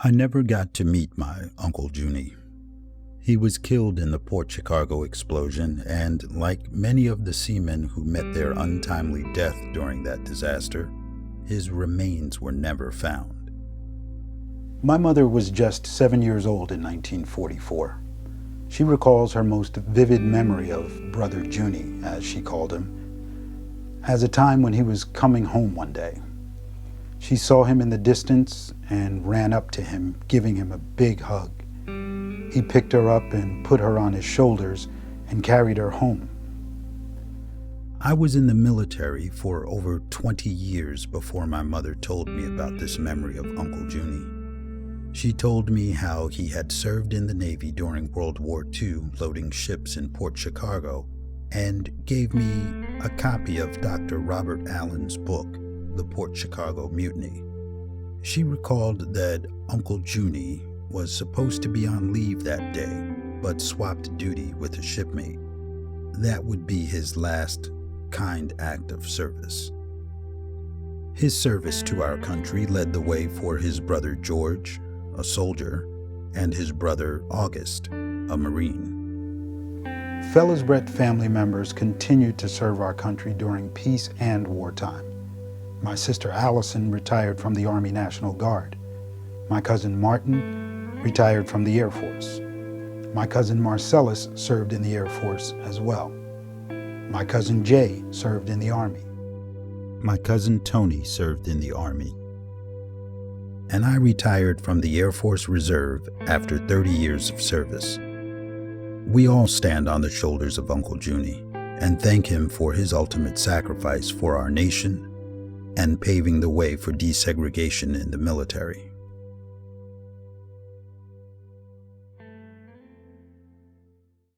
I never got to meet my Uncle Junie. He was killed in the Port Chicago explosion, and like many of the seamen who met their untimely death during that disaster, his remains were never found. My mother was just 7 years old in 1944. She recalls her most vivid memory of Brother Junie, as she called him, as a time when he was coming home one day. She saw him in the distance and ran up to him, giving him a big hug. He picked her up and put her on his shoulders and carried her home. I was in the military for over 20 years before my mother told me about this memory of Uncle Junie. She told me how he had served in the Navy during World War II, loading ships in Port Chicago, and gave me a copy of Dr. Robert Allen's book, The Port Chicago Mutiny. She recalled that Uncle Junie was supposed to be on leave that day, but swapped duty with a shipmate. That would be his last kind act of service. His service to our country led the way for his brother George, a soldier, and his brother August, a Marine. Felisbret family members continued to serve our country during peace and wartime. My sister Allison retired from the Army National Guard. My cousin Martin retired from the Air Force. My cousin Marcellus served in the Air Force as well. My cousin Jay served in the Army. My cousin Tony served in the Army. And I retired from the Air Force Reserve after 30 years of service. We all stand on the shoulders of Uncle Junie and thank him for his ultimate sacrifice for our nation and paving the way for desegregation in the military.